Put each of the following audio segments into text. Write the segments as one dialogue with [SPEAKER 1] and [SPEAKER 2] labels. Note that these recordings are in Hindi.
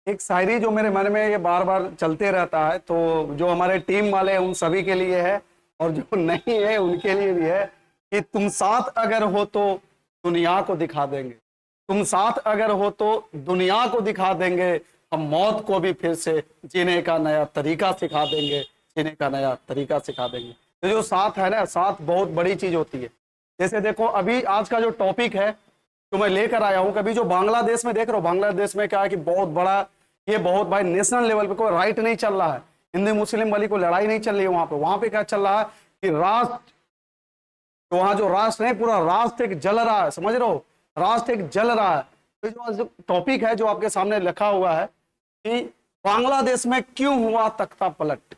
[SPEAKER 1] एक शायरी जो मेरे मन में ये बार बार चलते रहता है, तो जो हमारे टीम वाले हैं उन सभी के लिए है और जो नहीं है उनके लिए भी है कि तुम साथ अगर हो तो दुनिया को दिखा देंगे, तुम साथ अगर हो तो दुनिया को दिखा देंगे, हम मौत को भी फिर से जीने का नया तरीका सिखा देंगे, जीने का नया तरीका सिखा देंगे। तो जो साथ है ना, साथ बहुत बड़ी चीज होती है। जैसे देखो अभी आज का जो टॉपिक है तो मैं लेकर आया हूं, कभी जो बांग्लादेश में देख रहा हूं, बांग्लादेश में क्या है कि बहुत बड़ा, ये बहुत भाई नेशनल लेवल पे कोई राइट नहीं चल रहा है, हिंदू मुस्लिम वाली कोई लड़ाई नहीं चल रही है वहां पे क्या चल रहा है कि राष्ट्र, तो वहां जो राष्ट्र है पूरा राष्ट्र एक जल रहा है, समझ रहे हो, राष्ट्र एक जल रहा है। तो जो टॉपिक है जो आपके सामने लिखा हुआ है कि बांग्लादेश में क्यों हुआ तख्ता पलट।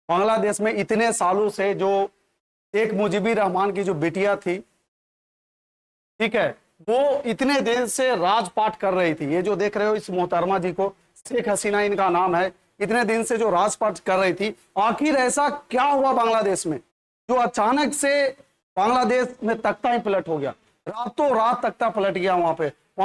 [SPEAKER 1] बांग्लादेश में इतने सालों से जो शेख मुजीबुर रहमान की जो बिटिया थी, ठीक है, वो इतने देर से राजपाट कर रही थी। ये जो देख रहे हो इस मोहतरमा जी को, शेख हसीना इनका नाम है, इतने दिन से जो राजपाट कर रही थी। आखिर ऐसा क्या हुआ बांग्लादेश में जो अचानक से बांग्लादेश में तख्ता ही पलट हो गया, रातों रात तख्ता पलट गया वहां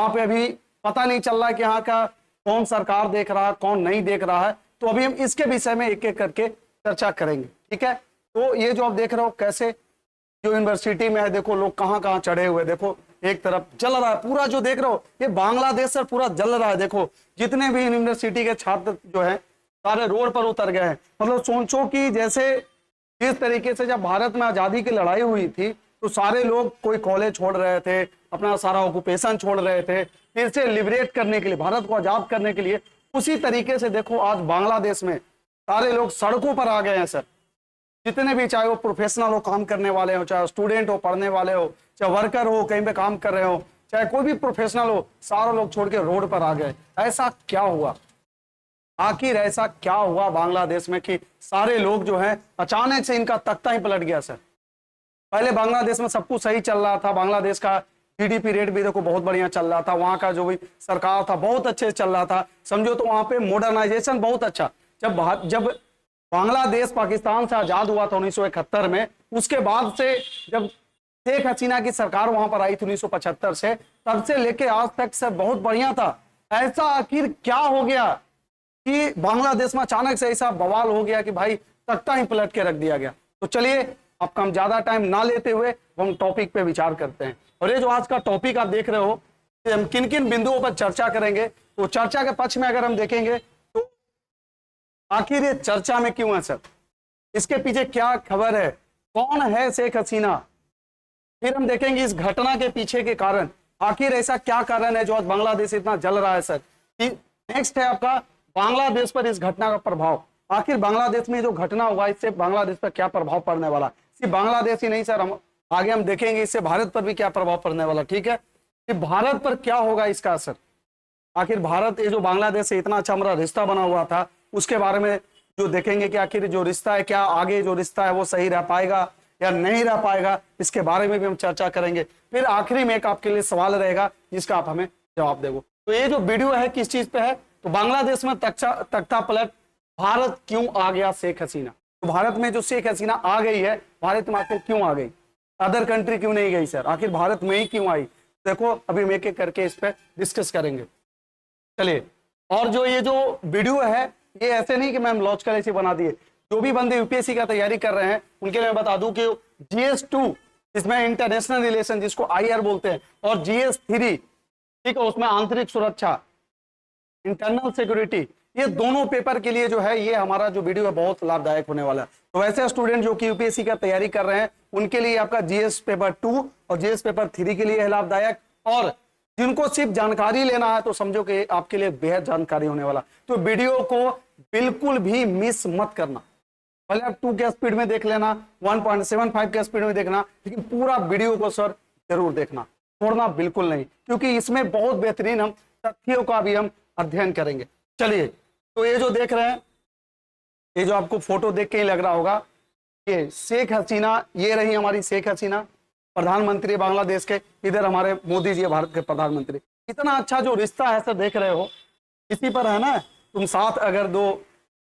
[SPEAKER 1] पे अभी पता नहीं चल रहा कि यहाँ का कौन सरकार देख रहा है कौन नहीं देख रहा है। तो अभी हम इसके विषय में एक एक करके चर्चा करेंगे, ठीक है। तो ये जो आप देख रहे हो कैसे जो यूनिवर्सिटी में है, देखो लोग कहाँ कहाँ चढ़े हुए, देखो एक तरफ जल रहा है पूरा, जो देख रहे हो ये बांग्लादेश से पूरा जल रहा है। देखो जितने भी यूनिवर्सिटी के छात्र जो है सारे रोड पर उतर गए हैं। मतलब सोचो कि जैसे जिस तरीके से जब भारत में आजादी की लड़ाई हुई थी तो सारे लोग कोई कॉलेज छोड़ रहे थे, अपना सारा ऑक्यूपेशन छोड़ रहे थे फिर से लिबरेट करने के लिए, भारत को आजाद करने के लिए, उसी तरीके से देखो आज बांग्लादेश में सारे लोग सड़कों पर आ गए हैं सर। जितने भी, चाहे वो प्रोफेशनल हो, काम करने वाले हो, चाहे स्टूडेंट हो, पढ़ने वाले हो, चाहे वर्कर हो, कहीं पे काम कर रहे हो, चाहे कोई भी प्रोफेशनल हो, सारे लोग छोड़ के रोड पर आ गए। ऐसा क्या हुआ, आखिर ऐसा क्या हुआ बांग्लादेश में कि सारे लोग जो है अचानक से इनका तख्ता ही पलट गया सर। पहले बांग्लादेश में सब कुछ सही चल रहा था, बांग्लादेश का जीडीपी रेट भी देखो बहुत बढ़िया चल रहा था, वहां का जो भी सरकार था बहुत अच्छे से चल रहा था, समझो तो वहां पे मॉडर्नाइजेशन बहुत अच्छा। जब बांग्लादेश पाकिस्तान से आजाद हुआ था 1971 में, उसके बाद से जब शेख हसीना की सरकार वहां पर आई थी 1975 से, तब से लेके आज तक सर बहुत बढ़िया था। ऐसा आखिर क्या हो गया कि बांग्लादेश में अचानक से ऐसा बवाल हो गया कि भाई तख्ता ही पलट के रख दिया गया। तो चलिए आपका हम ज्यादा टाइम ना लेते हुए हम टॉपिक पे विचार करते हैं। और ये जो आज का टॉपिक आप देख रहे हो, हम किन किन बिंदुओं पर चर्चा करेंगे, तो चर्चा के पक्ष में अगर हम देखेंगे तो आखिर ये चर्चा में क्यों है सर, इसके पीछे क्या खबर है, कौन है शेख हसीना, फिर हम देखेंगे इस घटना के पीछे के कारण, आखिर ऐसा क्या कारण है जो आज बांग्लादेश इतना जल रहा है सर। नेक्स्ट है आपका बांग्लादेश पर इस घटना का प्रभाव, आखिर बांग्लादेश में जो घटना हुआ इससे बांग्लादेश पर क्या प्रभाव पड़ने वाला, सिर्फ बांग्लादेश ही नहीं सर, हम आगे हम देखेंगे इससे भारत पर भी क्या प्रभाव पड़ने वाला, ठीक है, कि भारत पर क्या होगा इसका असर। आखिर भारत, ये जो बांग्लादेश से इतना अच्छा हमारा रिश्ता बना हुआ था, उसके बारे में जो देखेंगे कि आखिर जो रिश्ता है, क्या आगे जो रिश्ता है वो सही रह पाएगा या नहीं रह पाएगा, इसके बारे में भी हम चर्चा करेंगे। फिर आखिरी में एक आपके लिए सवाल रहेगा जिसका आप हमें जवाब देगो। तो ये जो वीडियो है किस चीज पे है, तो बांग्लादेश में तख्ता पलट, भारत क्यों आ गया शेख हसीना। तो भारत में जो शेख हसीना आ गई है, भारत में आखिर क्यों आ गई, अदर कंट्री क्यों नहीं गई सर, आखिर भारत में ही क्यों आई, देखो अभी हम एक एक करके इस पर डिस्कस करेंगे। चलिए, और जो ये जो वीडियो है ये ऐसे नहीं कि मैम लॉन्च कर ऐसे बना दिए, जो भी बंदे यूपीएससी का तैयारी कर रहे हैं उनके लिए मैं बता दूं कि GS2 इसमें इंटरनेशनल रिलेशन जिसको IR बोलते हैं, और GS3 ठीक है उसमें आंतरिक सुरक्षा, इंटरनल सिक्योरिटी, ये दोनों पेपर के लिए जो है ये हमारा जो वीडियो है बहुत लाभदायक होने वाला है। तो वैसे स्टूडेंट जो कि यूपीएससी का तैयारी कर रहे हैं उनके लिए आपका GS पेपर 2 और GS पेपर 3 के लिए है लाभदायक, और जिनको सिर्फ जानकारी लेना है तो समझो कि आपके लिए बेहद जानकारी होने वाला। तो वीडियो को बिल्कुल भी मिस मत करना, भले आप 2 के स्पीड में देख लेना, 1.75 के स्पीड में देखना, लेकिन पूरा वीडियो को सर जरूर देखना, छोड़ना बिल्कुल नहीं, क्योंकि इसमें बहुत बेहतरीन हम तथ्यों का भी हम अध्ययन करेंगे। चलिए, तो ये जो देख रहे हैं, ये जो आपको फोटो देख के ही लग रहा होगा, ये शेख हसीना, ये रही हमारी शेख हसीना प्रधानमंत्री बांग्लादेश के, इधर हमारे मोदी जी भारत के प्रधानमंत्री। इतना अच्छा जो रिश्ता है सर, देख रहे हो इसी पर है ना, तुम साथ अगर दो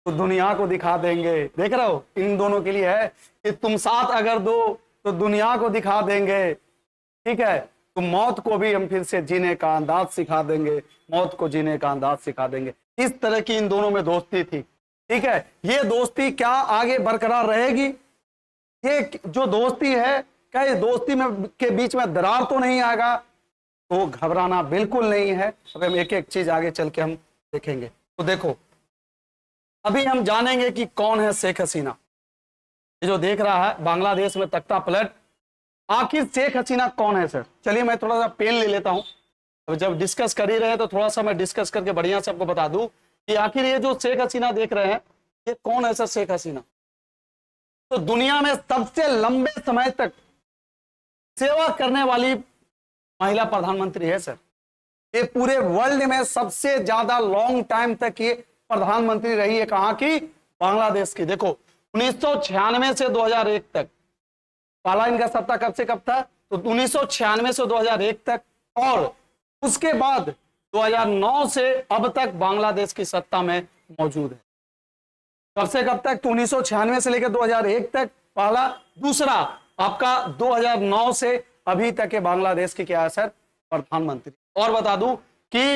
[SPEAKER 1] तो दुनिया को दिखा देंगे, देख रहे हो इन दोनों के लिए है कि तुम साथ अगर दो तो दुनिया को दिखा देंगे, ठीक है, तो मौत को भी हम फिर से जीने का अंदाज सिखा देंगे, मौत को जीने का अंदाज सिखा देंगे। इस तरह की इन दोनों में दोस्ती थी। ठीक है, ये दोस्ती क्या आगे बरकरार रहेगी? ये जो दोस्ती है, क्या इस दोस्ती में के बीच में दरार तो नहीं आएगा? तो घबराना बिल्कुल नहीं है। अब हम एक एक चीज आगे चल के हम देखेंगे। तो देखो, अभी हम जानेंगे कि कौन है शेख हसीना। ये जो देख रहा है बांग्लादेश में तख्ता पलट, आखिर शेख हसीना कौन है सर? चलिए मैं थोड़ा सा पेन ले लेता हूं। अब जब डिस्कस कर ही रहे हैं तो थोड़ा सा मैं डिस्कस करके बढ़िया से आपको बता दूं कि आखिर ये जो शेख हसीना देख रहे हैं, ये कौन है सर शेख हसीना? तो दुनिया में सबसे लंबे समय तक सेवा करने वाली महिला प्रधानमंत्री है सर। ये पूरे वर्ल्ड में सबसे ज्यादा लॉन्ग टाइम तक ये प्रधानमंत्री रही है। कहां की? बांग्लादेश की। देखो 1996 से 2001 तक, पहला इनका सत्ता कब से कब था? तो 1996 से 2001 तक, और उसके बाद 2009 से अब तक बांग्लादेश की सत्ता में मौजूद है। कब से कब तक? तो 1996 से लेकर 2001 तक पहला। दूसरा आपका 2009 से अभी तक के बांग्लादेश की क्या है सर? प्रधानमंत्री। और बता दूं कि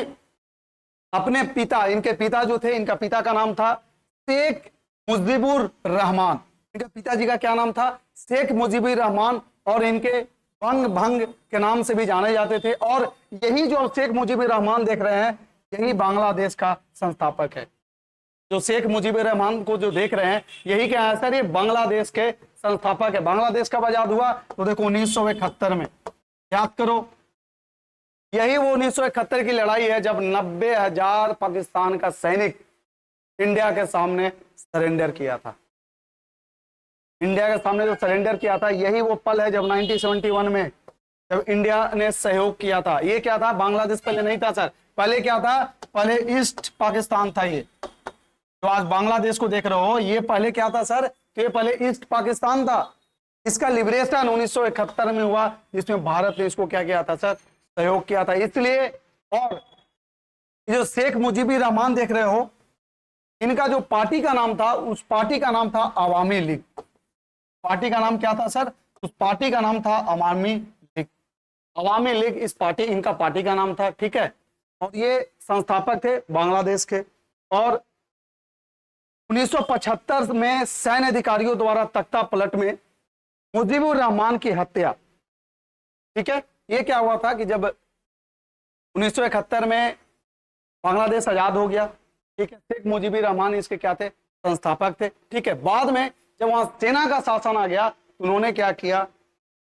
[SPEAKER 1] अपने पिता, इनके पिता जो थे, इनका पिता का नाम था शेख मुजीबुर रहमान। इनके पिताजी का क्या नाम था? शेख मुजीबुर रहमान, और इनके बंग भंग के नाम से भी जाने जाते थे। और यही जो शेख मुजीबुर रहमान देख रहे हैं, यही बांग्लादेश का संस्थापक है। जो शेख मुजीबुर रहमान को जो देख रहे हैं, यही क्या है सर? ये बांग्लादेश के संस्थापक है। बांग्लादेश कब आजाद हुआ? तो देखो 1971 में। याद करो, यही वो 1971 की लड़ाई है जब 90,000 पाकिस्तान का सैनिक इंडिया के सामने सरेंडर किया था। इंडिया के सामने जो सरेंडर किया था, यही वो पल है जब 1971 में जब इंडिया ने सहयोग किया था। ये क्या था? बांग्लादेश पहले नहीं था सर। पहले क्या था? पहले ईस्ट पाकिस्तान था। ये जो आज बांग्लादेश को देख रहे हो, ये पहले क्या था सर? तो ये पहले ईस्ट पाकिस्तान था। इसका लिबरेशन 1971 में हुआ, जिसमें भारत ने इसको क्या किया था सर? सहयोग किया था। इसलिए, और जो शेख मुजीबुर रहमान देख रहे हो, इनका जो पार्टी का नाम था, उस पार्टी का नाम था अवामी लीग। पार्टी का नाम क्या था सर? उस पार्टी का नाम था अवामी लीग। अवामी लीग इस पार्टी, इनका पार्टी का नाम था। ठीक है, और ये संस्थापक थे बांग्लादेश के। और 1975 में सैन्य अधिकारियों द्वारा तख्ता पलट में मुजीबुर रहमान की हत्या। ठीक है, ये क्या हुआ था कि जब 1971 में बांग्लादेश आजाद हो गया, ठीक है, शेख मुजीबुर रहमान इसके क्या थे? संस्थापक थे। ठीक है, बाद में जब वहां सेना का शासन आ गया, तो उन्होंने क्या किया?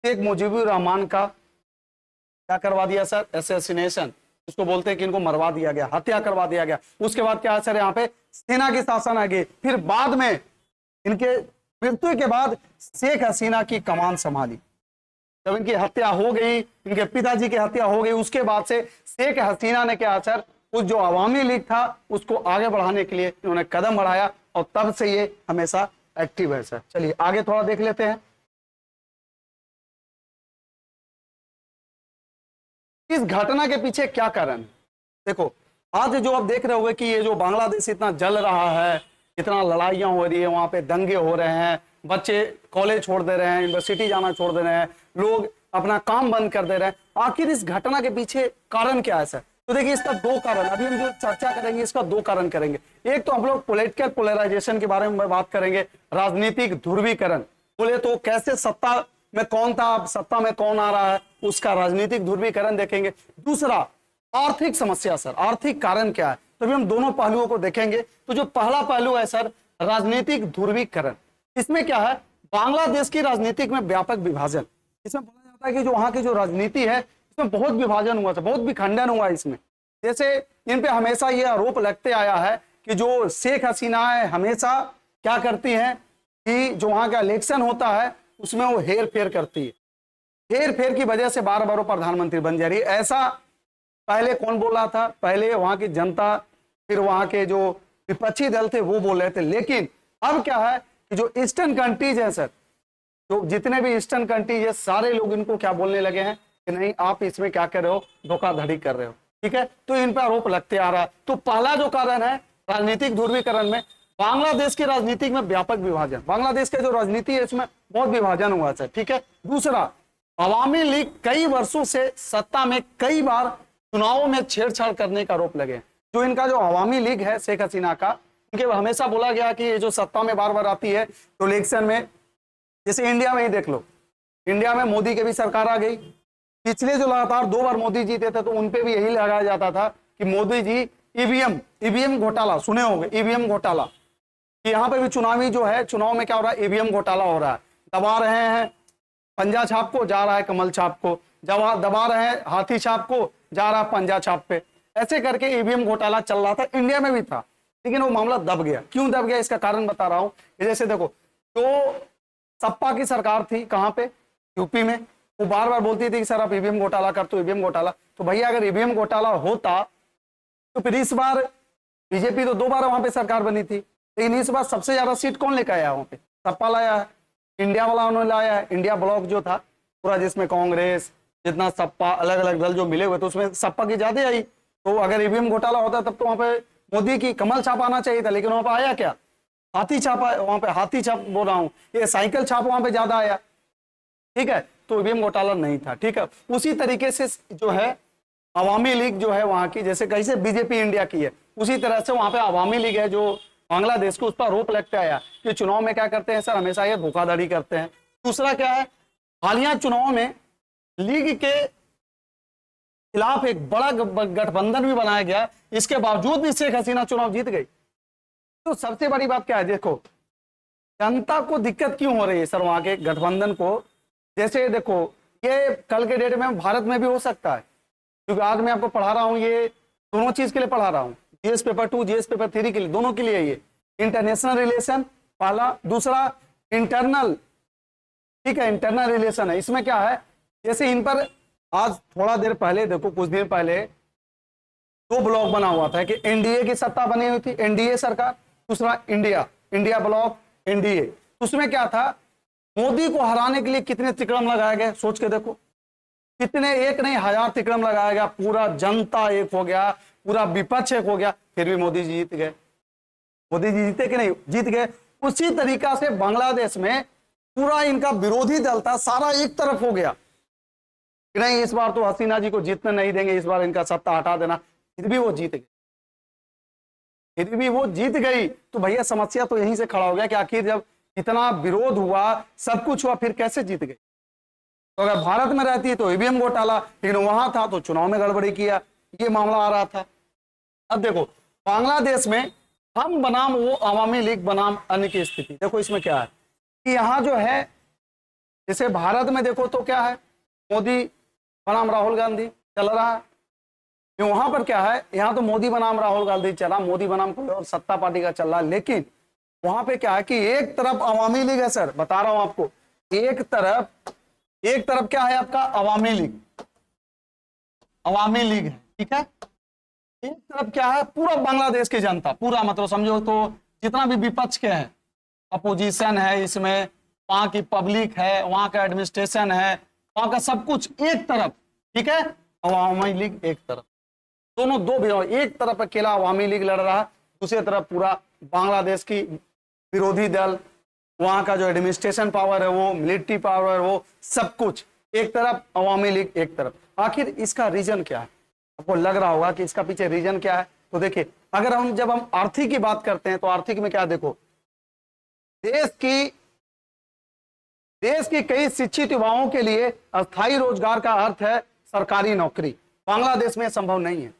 [SPEAKER 1] शेख मुजीबुर रहमान का क्या करवा दिया सर? असैसिनेशन, इसको बोलते हैं कि इनको मरवा दिया गया, हत्या करवा दिया गया। उसके बाद क्या सर? यहाँ पे सेना की शासन आ गई। फिर बाद में इनके मृत्यु के बाद शेख हसीना की कमान संभाली। जब इनकी हत्या हो गई, इनके पिताजी की हत्या हो गई, उसके बाद से शेख हसीना ने क्या सर? उस जो अवामी लीग था उसको आगे बढ़ाने के लिए इन्होंने कदम बढ़ाया, और तब से ये हमेशा एक्टिव है सर। चलिए आगे थोड़ा देख लेते हैं इस घटना के पीछे क्या कारण। देखो, आज जो आप देख रहे होंगे कि ये जो बांग्लादेश इतना जल रहा है, इतना लड़ाइयां हो रही है, वहां पे दंगे हो रहे हैं, बच्चे कॉलेज छोड़ दे रहे हैं, यूनिवर्सिटी जाना छोड़ दे रहे हैं, लोग अपना काम बंद कर दे रहे हैं। आखिर इस घटना के पीछे कारण क्या है सर? तो देखिए, इसका दो कारण, अभी हम जो चर्चा करेंगे इसका दो कारण करेंगे। एक तो हम लोग पॉलिटिकल पोलराइजेशन के बारे में बात करेंगे, राजनीतिक ध्रुवीकरण। बोले तो कैसे सत्ता में कौन था, सत्ता में कौन आ रहा है, उसका राजनीतिक ध्रुवीकरण देखेंगे। दूसरा आर्थिक समस्या सर, आर्थिक कारण क्या है, तो हम दोनों पहलुओं को देखेंगे। तो जो पहला पहलू है सर, राजनीतिक ध्रुवीकरण, इसमें क्या है? बांग्लादेश की राजनीतिक में व्यापक विभाजन। इसमें बोला जाता है कि जो वहां की जो राजनीति है, इसमें बहुत विभाजन हुआ था, बहुत विखंडन हुआ इसमें। जैसे इन पे हमेशा ये आरोप लगते आया है कि जो शेख हसीना है, हमेशा क्या करती है कि जो वहां का इलेक्शन होता है उसमें वो हेर फेर करती है। हेर फेर की वजह से बार बार वो प्रधानमंत्री बन जा रही है। ऐसा पहले कौन बोल रहा था? पहले वहां की जनता, फिर वहां के जो विपक्षी दल थे वो बोल रहे थे। लेकिन अब क्या है कि जो ईस्टर्न कंट्रीज है सर, जो जितने भी ईस्टर्न कंट्रीज है, सारे लोग इनको क्या बोलने लगे हैं कि नहीं, आप इसमें क्या कर रहे हो? धोखाधड़ी कर रहे हो। ठीक है, तो इन पर आरोप लगते आ रहा है। तो पहला जो कारण है राजनीतिक ध्रुवीकरण में, बांग्लादेश की राजनीति में व्यापक विभाजन। बांग्लादेश का जो राजनीति है इसमें बहुत विभाजन हुआ है। ठीक है, दूसरा अवामी लीग कई वर्षों से सत्ता में कई बार चुनावों में छेड़छाड़ करने का आरोप लगे। जो इनका जो अवामी लीग है शेख हसीना का, इनके हमेशा बोला गया कि ये जो सत्ता में बार बार आती है तो इलेक्शन में, जैसे इंडिया में ही देख लो, इंडिया में मोदी की भी सरकार आ गई, पिछले जो लगातार 2 बार मोदी जीते थे तो उनपे भी यही लगाया जाता था कि मोदी जी ईवीएम घोटाला, सुने होंगे ईवीएम घोटाला, यहाँ पे भी चुनावी जो है, चुनाव में क्या हो रहा है, ईवीएम घोटाला हो रहा है, दबा रहे हैं पंजा छाप को, जा रहा है कमल छाप को, दबा रहे हैं हाथी छाप को, जा रहा है पंजा छाप पे, ऐसे करके ईवीएम घोटाला चल रहा था, इंडिया में भी था, लेकिन वो मामला दब गया। क्यों दब गया, इसका कारण बता रहा हूं। जैसे देखो, तो सपा की सरकार थी कहां पे, यूपी में, वो बार बार बोलती थी कि सर आप ईवीएम घोटाला करते हो, ईवीएम घोटाला। तो भैया अगर ईवीएम घोटाला होता तो फिर इस बार बीजेपी तो 2 बार वहां पे सरकार बनी थी, लेकिन इस बार सबसे ज्यादा सीट कौन लेकर आया वहां पे, सपा लाया है, इंडिया वाला उन्होंने लाया है, इंडिया ब्लॉक जो था पूरा, जिसमें कांग्रेस, जितना सपा, अलग अलग दल जो मिले हुए थे, उसमें सपा की ज्यादा आई। तो अगर ईवीएम घोटाला होता तब तो वहां पे मोदी की कमल छाप आना चाहिए था, लेकिन वहां पे आया क्या, हाथी छाप, वहां पे हाथी छाप बोल रहा हूं, ये साइकिल छाप वहां पे ज्यादा आया, ठीक है। तो ईवीएम घोटाला नहीं था, ठीक है। उसी तरीके से जो है अवामी लीग जो है वहां की, जैसे कैसे बीजेपी इंडिया की है, उसी तरह से वहां पे अवामी लीग है जो बांग्लादेश को, उस पर आरोप लगता आया कि चुनाव में क्या करते हैं सर, हमेशा ये धोखाधड़ी करते हैं। दूसरा क्या है, हालिया चुनाव में लीग के खिलाफ एक बड़ा गठबंधन भी बनाया गया, इसके बावजूद भी शेख हसीना चुनाव जीत गई। तो सबसे बड़ी बात क्या है, देखो जनता को दिक्कत क्यों हो रही है सर वहां के गठबंधन को। जैसे देखो, ये कल के डेट में भारत में भी हो सकता है, क्योंकि आज मैं आपको पढ़ा रहा हूं, ये दोनों चीज के लिए पढ़ा रहा हूं, जीएस पेपर 2, जीएस पेपर 3 के लिए, दोनों के लिए। ये इंटरनेशनल रिलेशन पहला, दूसरा इंटरनल, ठीक है, इंटरनल रिलेशन है। इसमें क्या है, जैसे इन पर आज थोड़ा देर पहले देखो, कुछ देर पहले 2 ब्लॉक बना हुआ था कि एनडीए की सत्ता बनी हुई थी, एनडीए सरकार, दूसरा इंडिया ब्लॉक, एनडीए। उसमें क्या था, मोदी को हराने के लिए कितने तिकड़म लगाए गए, सोच के देखो, कितने, एक नहीं 1000 तिकड़म लगाया गया, पूरा जनता एक हो गया, पूरा विपक्ष एक हो गया, फिर भी मोदी जी जीत गए। मोदी जी जीते कि नहीं, जीत गए। उसी तरीका से बांग्लादेश में पूरा इनका विरोधी दल था, सारा एक तरफ हो गया कि नहीं इस बार तो हसीना जी को जीतने नहीं देंगे, इस बार इनका सत्ता हटा देना, फिर भी वो जीत गए, फिर भी वो जीत गई। तो भैया समस्या तो यहीं से खड़ा हो गया कि आखिर जब इतना विरोध हुआ, सब कुछ हुआ, फिर कैसे जीत गए। तो अगर भारत में रहती है तो ईवीएम घोटाला, लेकिन वहां था तो चुनाव में गड़बड़ी किया, ये मामला आ रहा था। अब देखो बांग्लादेश में हम बनाम वो अवामी लीग बनाम अन्य की स्थिति, देखो इसमें क्या है कि यहाँ जो है, जैसे भारत में देखो तो क्या है, मोदी बनाम राहुल गांधी चल रहा है, वहां पर क्या है, यहाँ तो मोदी बनाम राहुल गांधी चला, मोदी बनाम कोई और सत्ता पार्टी का चल रहा है। लेकिन वहां पे क्या है कि एक तरफ अवामी लीग है सर, बता रहा हूं आपको, एक तरफ क्या है आपका अवामी लीग है, ठीक है। एक तरफ क्या है, पूरा बांग्लादेश की जनता, पूरा मतलब समझो तो जितना भी विपक्ष के है, अपोजिशन है इसमें, वहां की पब्लिक है, वहां का एडमिनिस्ट्रेशन है, वहां का सब कुछ एक तरफ, ठीक है, अवामी लीग एक तरफ, दोनों दो भी, एक तरफ अकेला अवामी लीग लड़ रहा है, दूसरी तरफ पूरा बांग्लादेश की विरोधी दल, वहां का जो एडमिनिस्ट्रेशन पावर है वो, मिलिट्री पावर है वो, सब कुछ एक तरफ, अवामी लीग एक तरफ। आखिर इसका रीजन क्या है, आपको लग रहा होगा कि इसका पीछे रीजन क्या है। तो देखिए, अगर जब हम आर्थिक की बात करते हैं तो आर्थिक में क्या, देखो देश की कई शिक्षित युवाओं के लिए अस्थायी रोजगार का अर्थ है सरकारी नौकरी। बांग्लादेश में संभव नहीं है।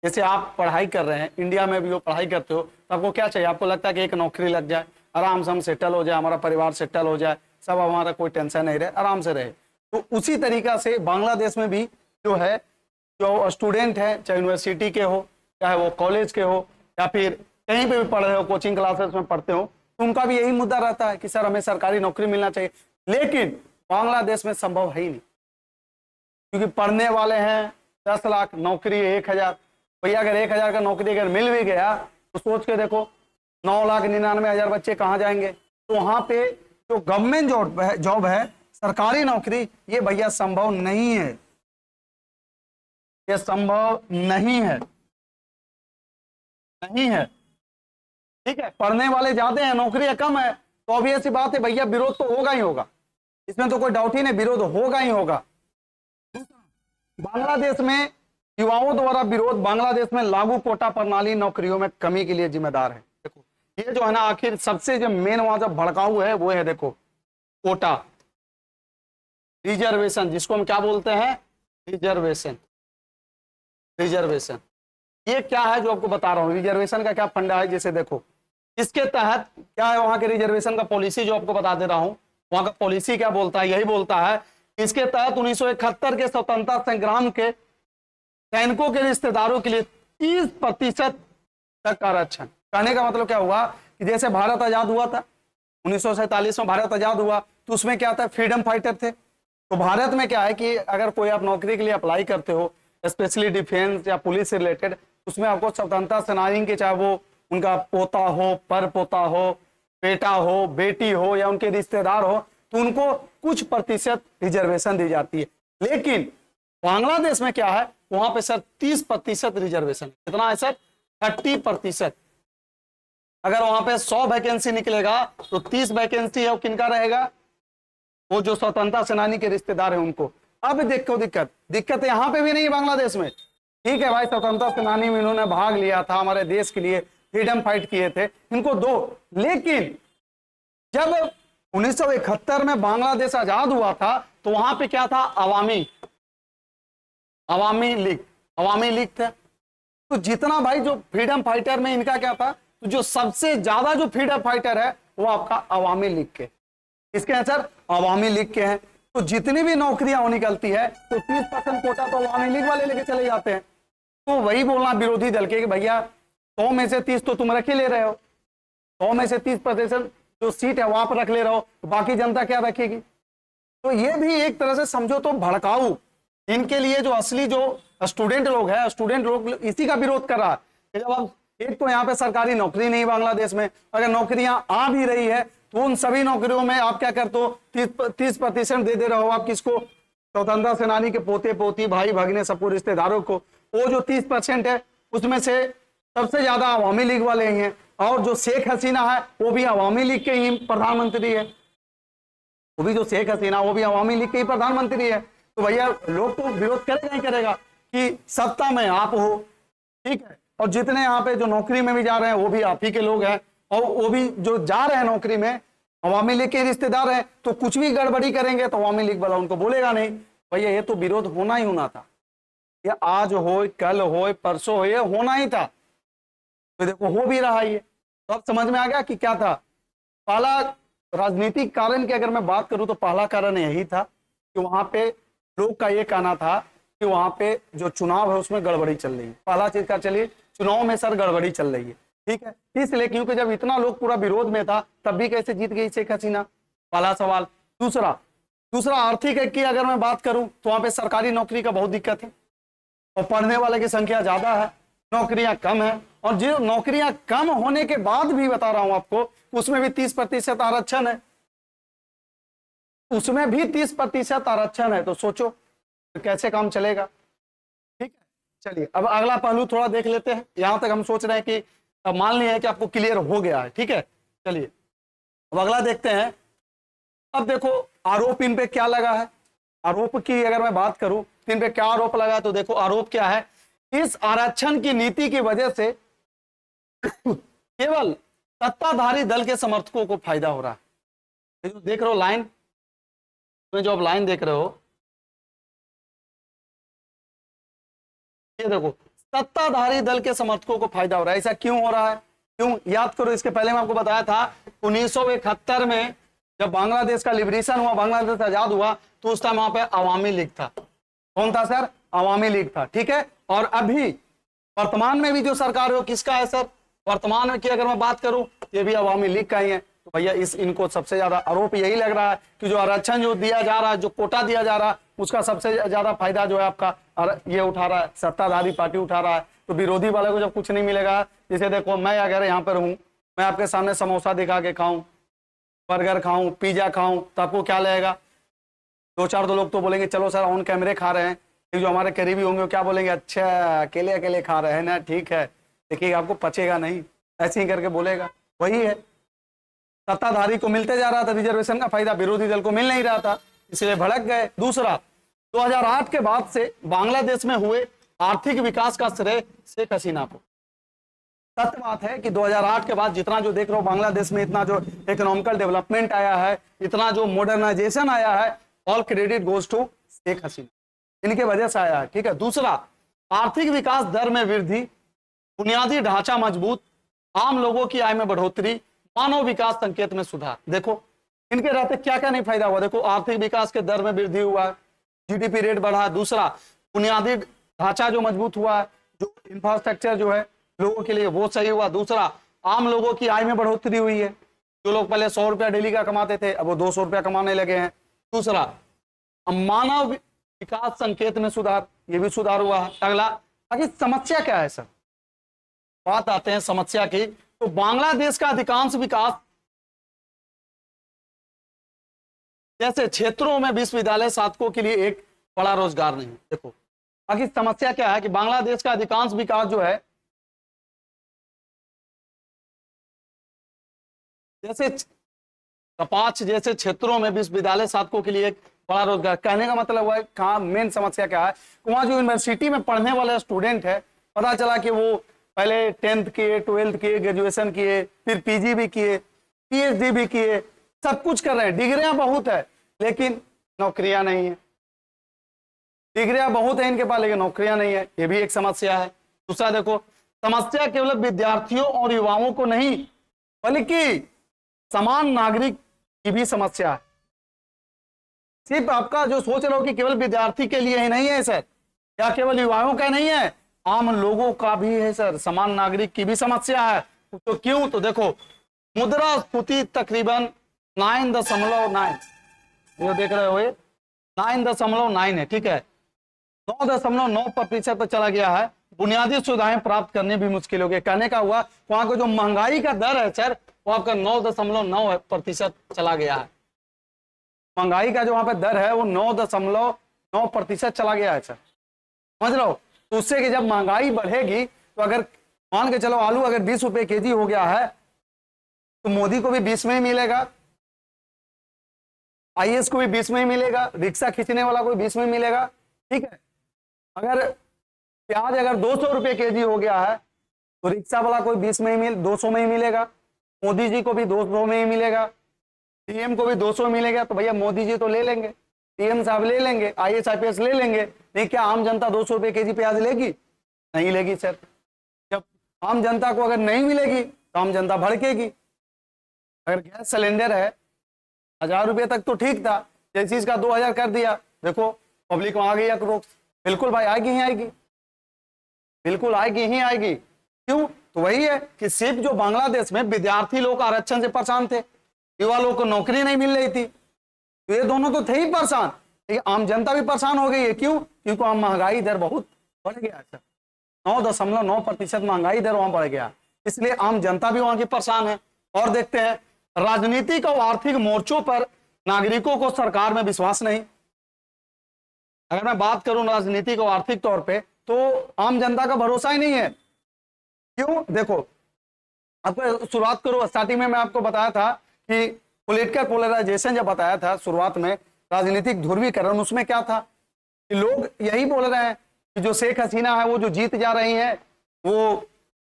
[SPEAKER 1] जैसे आप पढ़ाई कर रहे हैं, इंडिया में भी वो पढ़ाई करते हो, तो आपको क्या चाहिए, आपको लगता है कि एक नौकरी लग जाए, आराम से हम सेटल हो जाए, हमारा परिवार सेटल हो जाए, सब हमारा कोई टेंशन नहीं रहे, आराम से रहे। तो उसी तरीका से बांग्लादेश में भी जो है, जो स्टूडेंट है, चाहे यूनिवर्सिटी के हो, चाहे वो कॉलेज के हो, या फिर कहीं पे भी पढ़ रहे हो, कोचिंग क्लासेस में पढ़ते हो, तो उनका भी यही मुद्दा रहता है कि सर हमें सरकारी नौकरी मिलना चाहिए। लेकिन बांग्लादेश में संभव है ही नहीं, क्योंकि पढ़ने वाले हैं 10 लाख, नौकरी 1000। भैया अगर 1000 का नौकरी अगर मिल भी गया तो सोच के देखो 9,99,000 बच्चे कहाँ जाएंगे। तो वहां पे जो गवर्नमेंट जॉब है, सरकारी नौकरी, ये भैया संभव नहीं है, ये संभव नहीं है, नहीं है, ठीक है। पढ़ने वाले ज्यादा हैं, नौकरियां कम है, तो ऑब्वियस सी बात है भैया विरोध तो होगा ही होगा, इसमें तो कोई डाउट ही नहीं, विरोध होगा ही होगा। बांग्लादेश में युवाओं द्वारा विरोध, बांग्लादेश में लागू कोटा प्रणाली नौकरियों में कमी के लिए जिम्मेदार है। देखो ये जो है ना, आखिर सबसे जो मेन वहां जो भड़काऊ है वो है, देखो कोटा, रिजर्वेशन, जिसको हम क्या बोलते हैं, रिजर्वेशन। रिजर्वेशन ये क्या है जो आपको बता रहा हूं, रिजर्वेशन का क्या फंडा है। जैसे देखो इसके तहत क्या है, वहां के रिजर्वेशन का पॉलिसी जो आपको बता दे रहा हूं, वहां का पॉलिसी क्या बोलता है, यही बोलता है इसके तहत 1971 के स्वतंत्रता संग्राम के सैनिकों के रिश्तेदारों के लिए 30% तक आरक्षण। कहने का मतलब क्या हुआ कि जैसे भारत आजाद हुआ था, 1947 में भारत आजाद हुआ, तो उसमें क्या था, फ्रीडम फाइटर थे। तो भारत में क्या है कि अगर कोई आप नौकरी के लिए अप्लाई करते हो, स्पेशली डिफेंस या पुलिस से रिलेटेड, उसमें आपको स्वतंत्रता सेनानी के, चाहे वो उनका पोता हो, पर पोता हो, बेटा हो, बेटी हो या उनके रिश्तेदार हो, तो उनको कुछ प्रतिशत रिजर्वेशन दी जाती है। लेकिन बांग्लादेश में क्या है, वहां पे सर 30% रिजर्वेशन। कितना है सर, 30%। अगर वहां पे 100 वैकेंसी निकलेगा तो 30 वैकेंसी है वो किनका रहेगा, वो जो स्वतंत्रता सेनानी के रिश्तेदार है उनको। अब देखो दिक्कत यहां पे भी नहीं है बांग्लादेश में। ठीक है भाई, स्वतंत्रता सेनानी में इन्होंने भाग लिया था, हमारे देश के लिए फ्रीडम फाइट किए थे, इनको दो। लेकिन जब 1971 में बांग्लादेश आजाद हुआ था तो वहां पे क्या था, अवामी लीग था। तो जितना भाई जो फ्रीडम फाइटर में इनका क्या था, तो जो सबसे ज्यादा जो फ्रीडम फाइटर है वो आपका अवामी लीग के, इसके हैं सर, अवामी लीग के हैं। तो जितनी भी नौकरियां वो निकलती है तो 30% कोटा तो अवामी लीग वाले लेके चले जाते हैं। तो वही बोलना विरोधी दल के कि भैया 100 में से 30 तो तुम रख ही ले रहे हो, 100 में से 30% जो सीट है वहां पर रख ले रहे हो, तो बाकी जनता क्या रखेगी। तो ये भी एक तरह से समझो तो भड़काऊ, इनके लिए जो असली जो स्टूडेंट लोग हैं, स्टूडेंट लोग इसी का विरोध कर रहा है कि जब अब एक तो यहाँ पे सरकारी नौकरी नहीं बांग्लादेश में, अगर नौकरियां आ भी रही है तो उन सभी नौकरियों में आप क्या करते हो, 30% दे रहे हो आप किसको, स्वतंत्रता सेनानी के पोते पोती, भाई भगने, सबको रिश्तेदारों को। वो जो 30% है उसमें से सबसे ज्यादा अवामी लीग वाले ही हैं, और जो शेख हसीना है वो भी अवामी लीग के ही प्रधानमंत्री है, वो भी जो शेख हसीना वो भी अवामी लीग के ही प्रधानमंत्री है। तो भैया लोग तो विरोध करेगा ही करेगा कि सत्ता में आप हो, ठीक है, और जितने यहाँ पे जो नौकरी में भी जा रहे हैं वो भी आप ही के लोग हैं, और वो भी जो जा रहे हैं नौकरी में अवामी लीग के रिश्तेदार हैं, तो कुछ भी गड़बड़ी करेंगे तो अवामी लीग वाला उनको बोलेगा नहीं। भैया ये तो विरोध होना ही होना था, ये आज हो, कल हो, परसों हो, ये होना ही था। तो देखो हो भी रहा है। तो अब समझ में आ गया कि क्या था पहला राजनीतिक कारण की अगर मैं बात करूं तो पहला कारण यही था कि वहां पे लोग का ये कहना था कि वहां पे जो चुनाव है उसमें गड़बड़ी चल रही है। पहला चीज का, चलिए चुनाव में सर गड़बड़ी चल रही है, ठीक है, इसलिए क्योंकि जब इतना लोग पूरा विरोध में था तब भी कैसे जीत गई शेख हसीना, पहला सवाल। दूसरा आर्थिक है कि अगर मैं बात करूं तो वहां पे सरकारी नौकरी का बहुत दिक्कत है, और पढ़ने वाले की संख्या ज्यादा है, नौकरियां कम है, और जो नौकरियां कम होने के बाद भी बता रहा हूं आपको उसमें भी 30% आरक्षण है, उसमें भी 30% आरक्षण है। तो सोचो तो कैसे काम चलेगा। ठीक है, चलिए अब अगला पहलू थोड़ा देख लेते हैं। यहां तक हम सोच रहे हैं कि अब मान लिया कि आपको क्लियर हो गया है, ठीक है। चलिए अब अगला देखते हैं। अब देखो आरोप इन पे क्या लगा है, आरोप की अगर मैं बात करूं तो इन पे क्या आरोप लगा, तो देखो आरोप क्या है, इस आरक्षण की नीति की वजह से केवल सत्ताधारी दल के समर्थकों को फायदा हो रहा है। ये जो देख रहे हो लाइन, जो आप लाइन देख रहे हो, ये देखो सत्ताधारी दल के समर्थकों को फायदा हो रहा है। ऐसा क्यों हो रहा है, क्यों, याद करो इसके पहले मैं आपको बताया था 1971 में जब बांग्लादेश का लिबरेशन हुआ, बांग्लादेश आजाद हुआ, तो उस टाइम वहां पे अवामी लीग था। कौन था सर, अवामी लीग था, ठीक है। और अभी वर्तमान में भी जो सरकार है किसका है सर, वर्तमान में की अगर मैं बात करूं ये भी अवामी लीग का ही है। तो भैया इनको सबसे ज्यादा आरोप यही लग रहा है कि जो आरक्षण जो दिया जा रहा है, जो कोटा दिया जा रहा है, उसका सबसे ज्यादा फायदा जो है आपका ये उठा रहा है, सत्ताधारी पार्टी उठा रहा है। तो विरोधी वाले को जब कुछ नहीं मिलेगा, जैसे देखो मैं अगर यहाँ पर हूँ, मैं आपके सामने समोसा दिखा के खाऊं, बर्गर खाऊं, पिज्जा खाऊं, तो आपको क्या लगेगा, दो चार लोग तो बोलेंगे चलो सर ऑन कैमरे खा रहे हैं, जो हमारे करीबी होंगे वो क्या बोलेंगे, अच्छा अकेले अकेले खा रहे हैं ना, ठीक है, देखिए आपको पचेगा नहीं, ऐसे ही करके बोलेगा। वही है, सत्ताधारी को मिलते जा रहा था रिजर्वेशन का फायदा, विरोधी दल को मिल नहीं रहा था, इसलिए भड़क गए। दूसरा 2008 के बाद से बांग्लादेश में हुए आर्थिक विकास का श्रेय शेख हसीना को। सत्य बात है कि 2008 के बाद जितना जो देख रहे हो बांग्लादेश में, इतना जो इकोनॉमिकल डेवलपमेंट आया है, इतना जो मॉडर्नाइजेशन आया है, all credit goes to Sheikh Hasina, इनके वजह से आया है। ठीक है। दूसरा, आर्थिक विकास दर में वृद्धि, बुनियादी ढांचा मजबूत, आम लोगों की आय में बढ़ोतरी, मानव विकास संकेत में सुधार। देखो इनके रहते क्या क्या नहीं फायदा हुआ। देखो आर्थिक विकास के दर में वृद्धि हुआ, जीडीपी रेट बढ़ा। दूसरा, बुनियादी ढांचा जो मजबूत हुआ, जो इंफ्रास्ट्रक्चर जो है लोगों के लिए वो सही हुआ। दूसरा, आम लोगों की आय में बढ़ोतरी हुई है, जो लोग पहले 100 रुपया डेली का कमाते थे अब वो 200 रुपया कमाने लगे हैं। दूसरा, मानव विकास संकेत में सुधार, ये भी सुधार हुआ है। अगला, आखिर समस्या क्या है सर, बात आते हैं समस्या की। तो बांग्लादेश का अधिकांश विकास जैसे क्षेत्रों में विश्वविद्यालय छात्रों के लिए एक बड़ा रोजगार नहीं है। देखो आखिर समस्या क्या है कि बांग्लादेश का अधिकांश विकास जो है, जैसे कपाच जैसे क्षेत्रों में विश्वविद्यालय छात्रों के लिए एक बड़ा रोजगार। कहने का मतलब हुआ है कहाँ मेन समस्या क्या है, वहां जो यूनिवर्सिटी में पढ़ने वाले स्टूडेंट है, पता चला कि वो पहले 10th किए, 12th किए, ग्रेजुएशन किए, फिर पीजी भी किए, पीएचडी भी किए, सब कुछ कर रहे हैं, डिग्रियां बहुत है लेकिन नौकरियां नहीं है। डिग्रियां बहुत है इनके पास लेकिन नौकरियां नहीं है, ये भी एक समस्या है। दूसरा देखो, समस्या केवल विद्यार्थियों और युवाओं को नहीं बल्कि समान नागरिक की भी समस्या है। सिर्फ आपका जो सोच रहे हो कि केवल विद्यार्थी के लिए ही नहीं है सर, या केवल युवाओं का नहीं है, आम लोगों का भी है सर, समान नागरिक की भी समस्या है। तो क्यों, तो देखो मुद्रास्फीति तकरीबन 9.9, जो देख रहे हो ये 9.9 है। ठीक है, 9.9% पर चला गया है। बुनियादी सुविधाएं प्राप्त करने भी मुश्किल हो गए। कहने का हुआ वहां को जो महंगाई का दर है सर, वो आपका 9.9% चला गया है। महंगाई का जो वहां पे दर है वो 9.9% चला गया है सर, समझ रहे हो। तो उससे कि जब महंगाई बढ़ेगी तो अगर मान के चलो आलू अगर 20 रुपए केजी हो गया है तो मोदी को भी 20 में ही मिलेगा, आईएएस को भी 20 में ही मिलेगा, रिक्शा खींचने वाला को भी 20 में मिलेगा। ठीक है, अगर प्याज अगर 200 रुपए केजी हो गया है तो रिक्शा वाला कोई 20 में ही 200 में ही मिलेगा, मोदी जी को भी 200 में ही मिलेगा, पीएम को भी 200 में मिलेगा। तो भैया मोदी जी तो ले लेंगे, पीएम साहब ले लेंगे, आईएएस आईपीएस ले लेंगे, नहीं क्या आम जनता 200 रुपए केजी प्याज लेगी? नहीं लेगी सर। जब आम जनता को अगर नहीं मिलेगी तो आम जनता भड़केगी। अगर गैस सिलेंडर है 1000 रुपये तक तो ठीक था, जैसे इसका 2000 कर दिया, देखो पब्लिक वहां आ गई रोक। बिल्कुल भाई आएगी ही आएगी, बिल्कुल आएगी ही आएगी। क्यों, तो वही है कि सिर्फ जो बांग्लादेश में विद्यार्थी लोग आरक्षण से परेशान थे, युवा लोग को नौकरी नहीं मिल रही थी, तो ये दोनों तो थे ही परेशान, लेकिन आम जनता भी परेशान हो गई है। क्यों, क्योंकि वहां महंगाई दर बहुत बढ़ गया है, 9.9% महंगाई दर वहां बढ़ गया, इसलिए आम जनता भी वहां की परेशान है। और देखते हैं राजनीतिक और आर्थिक मोर्चों पर नागरिकों को सरकार में विश्वास नहीं। अगर मैं बात करूं राजनीतिक और आर्थिक तौर पे तो आम जनता का भरोसा ही नहीं है। क्यों, देखो आपको शुरुआत करो, स्टार्टिंग में मैं आपको बताया था कि पॉलिटिकल पोलराइजेशन जब बताया था शुरुआत में, राजनीतिक ध्रुवीकरण, उसमें क्या था कि लोग यही बोल रहे हैं कि जो शेख हसीना है वो जो जीत जा रही है वो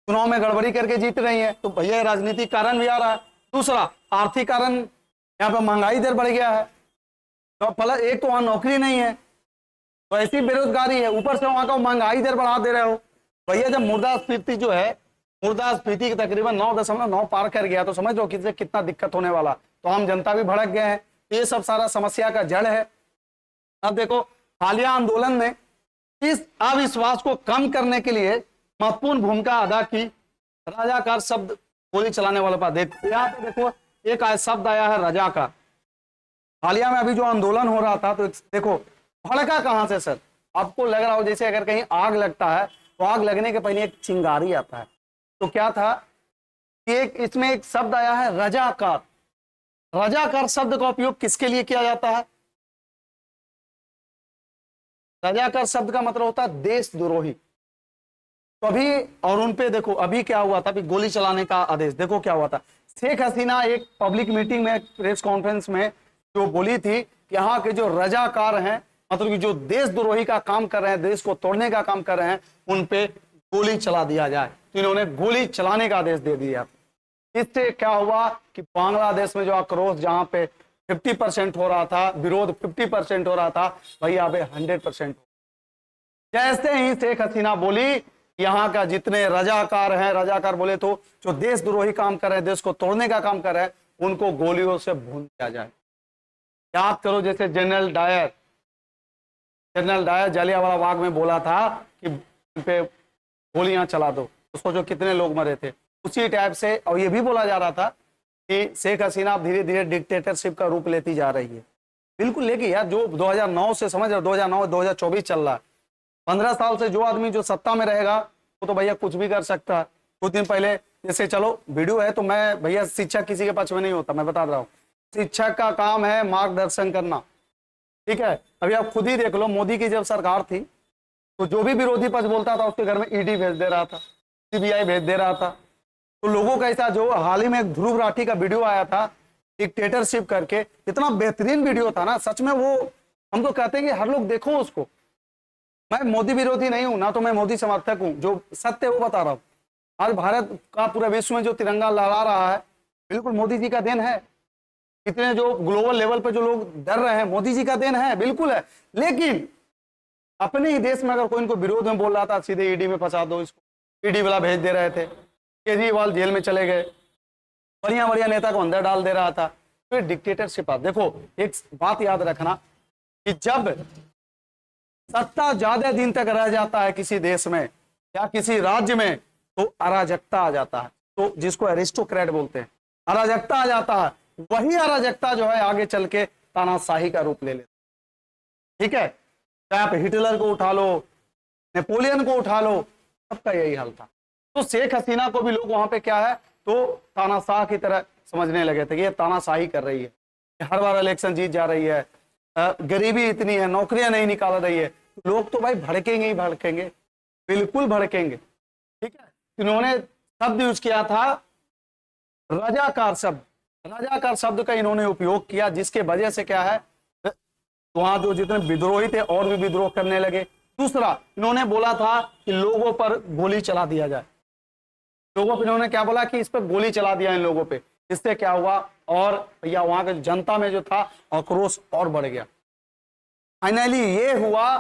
[SPEAKER 1] चुनाव में गड़बड़ी करके जीत रही है, तो भैया राजनीतिक कारण भी आ रहा है। दूसरा आर्थिक कारण, यहाँ पे महंगाई दर बढ़ गया है, तो प्लस एक तो वहां नौकरी नहीं है, तो ऐसी बेरोजगारी है, ऊपर से वहां का महंगाई दर बढ़ा दे रहे हो भैया। जब मुद्रास्फीति जो है, मुद्रास्फीति तकरीबन 9.9 पार कर गया तो समझ लो कि कितना दिक्कत होने वाला, तो आम जनता भी भड़क गए हैं। ये सब सारा समस्या का जड़ है। अब देखो हालिया आंदोलन ने इस अविश्वास को कम करने के लिए महत्वपूर्ण भूमिका अदा की। रजाकार शब्द गोली चलाने वाले पर यहाँ पे देखो एक शब्द आया है रजाकार। हालिया में अभी जो आंदोलन हो रहा था तो देखो भड़का कहां से सर, आपको लग रहा हो जैसे अगर कहीं आग लगता है तो आग लगने के पहले एक चिंगारी आता है, तो क्या था कि इसमें एक शब्द आया है रजाकार। रजाकार शब्द का उपयोग किसके लिए किया जाता है? रजाकार शब्द का मतलब होता है देशद्रोही। तो अभी और उनपे देखो अभी क्या हुआ था, अभी गोली चलाने का आदेश, देखो क्या हुआ था। शेख हसीना एक पब्लिक मीटिंग में, प्रेस कॉन्फ्रेंस में जो बोली थी कि यहाँ के जो रजाकार हैं मतलब कि जो देशद्रोही का काम कर रहे हैं, देश को तोड़ने का काम कर रहे हैं, उन पे गोली चला दिया जाए। तो इन्होंने गोली चलाने का आदेश दे दिया। इससे क्या हुआ कि बांग्लादेश में जो आक्रोश जहां पे 50% हो रहा था, विरोध 50% हो रहा था, वही अब 100%। जैसे ही शेख हसीना बोली, यहाँ का जितने रजाकार हैं, रजाकार बोले तो जो देशद्रोही काम कर रहे हैं, देश को तोड़ने का काम कर रहे हैं, उनको गोलियों से भून दिया जाए। याद करो जैसे जनरल डायर जलियांवाला बाग में बोला था कि पे गोलियां चला दो, तो सोचो कितने लोग मरे थे। उसी टाइप से, और ये भी बोला जा रहा था कि शेख हसीना धीरे धीरे डिक्टेटरशिप का रूप लेती जा रही है। बिल्कुल लेगी यार, जो 2009 से समझ रहे, 2009-2024 चल रहा है, 15 साल से जो आदमी जो सत्ता में रहेगा वो तो भैया कुछ भी कर सकता है। कुछ दिन पहले जैसे, चलो वीडियो है तो मैं भैया शिक्षक किसी के पक्ष में नहीं होता, मैं बता रहा हूँ, शिक्षक का काम है मार्गदर्शन करना, ठीक है। अभी आप खुद ही देख लो, मोदी की जब सरकार थी तो जो भी विरोधी पक्ष बोलता था उसके घर में ईडी भेज दे रहा था, सीबीआई भेज दे रहा था। तो लोगों का ऐसा, जो हाल ही में एक ध्रुव राठी का वीडियो आया था डिक्टेटरशिप करके, इतना बेहतरीन वीडियो था ना, सच में वो हम तो कहते हैं कि हर लोग देखो उसको। मैं मोदी विरोधी नहीं हूं ना, तो मैं मोदी समर्थक हूं, जो सत्य वो बता रहा हूं। आज भारत का पूरे विश्व में जो तिरंगा लहरा रहा है, बिल्कुल मोदी जी का देन है। इतने जो ग्लोबल लेवल पे जो लोग डर रहे हैं, मोदी जी का देन है, बिल्कुल है। लेकिन अपने ही देश में अगर कोई इनको विरोध में बोल रहा था, सीधे ईडी में फंसा दो इसको, ईडी वाला भेज दे रहे थे, केजरीवाल जेल में चले गए, बढ़िया बढ़िया नेता को अंदर डाल दे रहा था। फिर डिक्टेटरशिप। देखो एक बात याद रखना कि जब सत्ता ज्यादा दिन तक रह जाता है किसी देश में या किसी राज्य में, तो अराजकता आ जाता है। तो जिसको एरिस्टोक्रेट बोलते हैं, अराजकता आ जाता है। वही अराजकता जो है आगे चल के तानाशाही का रूप ले लेता है, ठीक है। चाहे आप हिटलर को उठा लो, नेपोलियन को उठा लो, सबका यही हाल था। तो शेख हसीना को भी लोग वहां पे क्या है, तो तानाशाह की तरह समझने लगे थे कि ये तानाशाही कर रही है, हर बार इलेक्शन जीत जा रही है, गरीबी इतनी है, नौकरियां नहीं निकाल रही है। लोग तो भाई भड़केंगे ही भड़केंगे, बिल्कुल भड़केंगे, ठीक है। इन्होंने शब्द यूज किया था रजाकार शब्द, रजाकार शब्द का इन्होंने उपयोग किया, जिसके वजह से क्या है, वहां जो जितने विद्रोही थे और भी विद्रोह करने लगे। दूसरा, इन्होंने बोला था कि लोगों पर गोली चला दिया जाए। लोगों पर इन्होंने क्या बोला कि इस पर गोली चला दिया इन लोगों पे। इससे क्या हुआ, और भैया वहां के जनता में जो था आक्रोश और बढ़ गया। फाइनली ये हुआ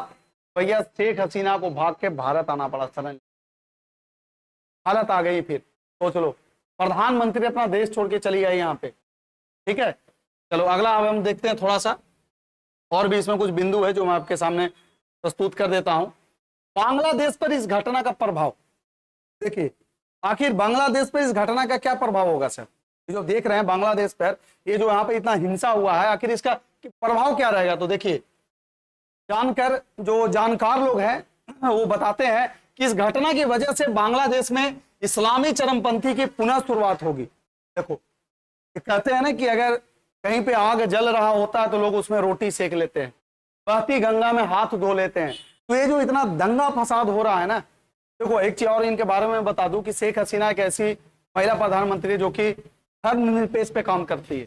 [SPEAKER 1] भैया, शेख हसीना को भाग के भारत आना पड़ा। सडन हालत आ गई। फिर सोच लो, प्रधानमंत्री अपना देश छोड़ के चली आई यहाँ पे, ठीक है। चलो अगला अब हम देखते हैं थोड़ा सा, और भी इसमें कुछ बिंदु है जो मैं आपके सामने प्रस्तुत कर देता हूं। बांग्लादेश पर इस घटना का प्रभाव देखिए, आखिर बांग्लादेश पर इस घटना का क्या प्रभाव होगा सर। जो देख रहे हैं बांग्लादेश पर, ये जो यहाँ पे इतना हिंसा हुआ है, आखिर इसका प्रभाव क्या रहेगा। तो देखिए, जानकर जो जानकार लोग हैं वो बताते हैं कि इस घटना की वजह से बांग्लादेश में इस्लामी चरमपंथी की पुनः शुरुआत होगी। देखो, कहते हैं ना कि अगर कहीं पे आग जल रहा होता है तो लोग उसमें रोटी सेक लेते हैं, बहती गंगा में हाथ धो लेते हैं। तो ये जो इतना दंगा फसाद हो रहा है ना, देखो एक चीज और इनके बारे में बता दूं कि शेख हसीना एक ऐसी महिला प्रधानमंत्री जो कि धर्मनिरपेक्ष पे काम करती है।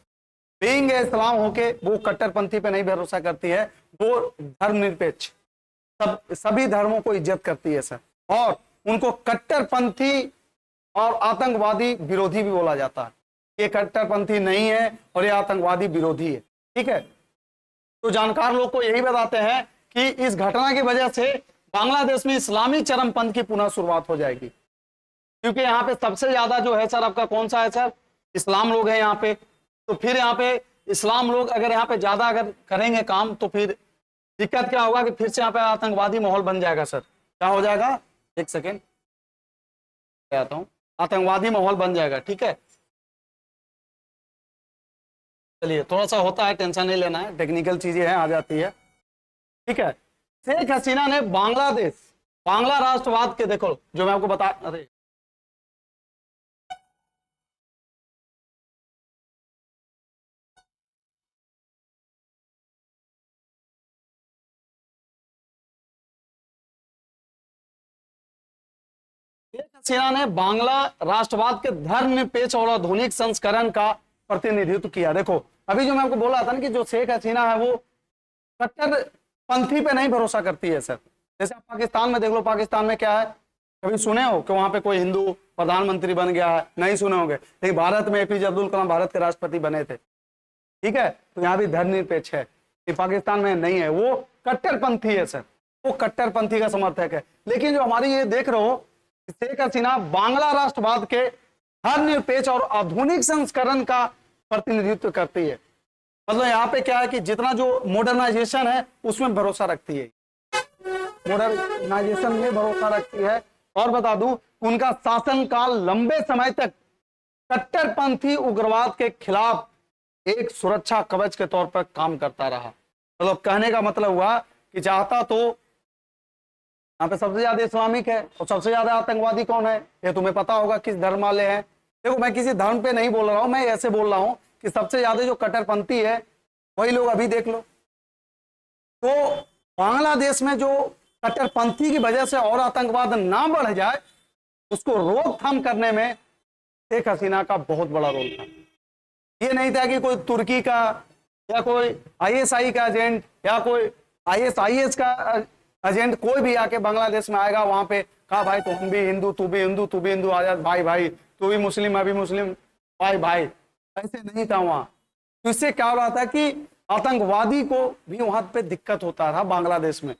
[SPEAKER 1] बीइंग इस्लाम होके वो कट्टरपंथी पे नहीं भरोसा करती है, वो धर्मनिरपेक्ष सभी धर्मों को इज्जत करती है सर। और उनको कट्टरपंथी और आतंकवादी विरोधी भी बोला जाता है। ये कट्टरपंथी नहीं है और ये आतंकवादी विरोधी है, ठीक है। तो जानकार लोग को यही बताते हैं कि इस घटना की वजह से बांग्लादेश में इस्लामी चरमपंथ की पुनः शुरुआत हो जाएगी, क्योंकि यहाँ पे सबसे ज्यादा जो है सर आपका कौन सा है सर, इस्लाम लोग हैं यहाँ पे। तो फिर यहाँ पे इस्लाम लोग अगर यहाँ पे ज्यादा अगर करेंगे काम, तो फिर दिक्कत क्या होगा कि फिर से यहाँ पे आतंकवादी माहौल बन जाएगा सर। क्या हो जाएगा, एक सेकेंड आता हूं, आतंकवादी माहौल बन जाएगा, ठीक है। चलिए, थोड़ा सा होता है, टेंशन नहीं लेना है, टेक्निकल चीजें हैं, आ जाती है, ठीक है। शेख हसीना ने बांग्ला राष्ट्रवाद के, देखो जो मैं आपको बता, अरे शेख हसीना ने बांग्ला राष्ट्रवाद के धर्मनिरपेक्ष और आधुनिक संस्करण का प्रतिनिधित्व किया। देखो अभी जो मैं आपको बोला था ना कि जो शेख हसीना है वो कट्टर पंथी पे नहीं भरोसा करती है सर। जैसे आप पाकिस्तान में देख लो, पाकिस्तान में क्या है, कभी सुने हो कि वहां पे कोई हिंदू प्रधानमंत्री बन गया है? नहीं सुने होंगे। लेकिन भारत में एपीजे अब्दुल कलाम भारत के राष्ट्रपति बने थे, ठीक है। तो यहाँ भी धर्मनिरपेक्ष है, कि पाकिस्तान में नहीं है। वो कट्टरपंथी है सर, वो कट्टरपंथी का समर्थक है। लेकिन जो हमारी ये देख रहे हो, शेख हसीना बांग्ला राष्ट्रवाद के धर्मनिरपेक्ष और आधुनिक संस्करण का प्रतिनिधित्व करती है। मतलब यहाँ पे क्या है कि जितना जो मॉडर्नाइजेशन है उसमें भरोसा रखती है, मॉडर्नाइजेशन में भरोसा रखती है। और बता दूं, उनका शासनकाल लंबे समय तक कट्टरपंथी उग्रवाद के खिलाफ एक सुरक्षा कवच के तौर पर काम करता रहा। मतलब कहने का मतलब हुआ कि चाहता तो, यहाँ पे सबसे ज्यादा इस्लामिक है और सबसे ज्यादा आतंकवादी कौन है, ये तुम्हें पता होगा किस धर्म वाले हैं। देखो, मैं किसी धर्म पे नहीं बोल रहा हूं, मैं ऐसे बोल रहा हूं कि सबसे ज्यादा जो कट्टरपंथी है वही लोग अभी देख लो। तो बांग्लादेश में जो कट्टरपंथी की वजह से और आतंकवाद ना बढ़ जाए, उसको रोकथाम करने में शेख हसीना का बहुत बड़ा रोल था। ये नहीं था कि कोई तुर्की का या कोई आईएसआई का एजेंट या कोई आईएसआईएस का एजेंट कोई भी आके बांग्लादेश में आएगा, वहां पे कहा भाई तो हम भी हिंदू, तू भी हिंदू, तू भी हिंदू, आ जा भाई भाई, तू भी मुस्लिम, मैं भी मुस्लिम, भाई भाई, ऐसे नहीं था वहां। तो इससे क्या हो रहा था कि आतंकवादी को भी वहां पे दिक्कत होता था बांग्लादेश में।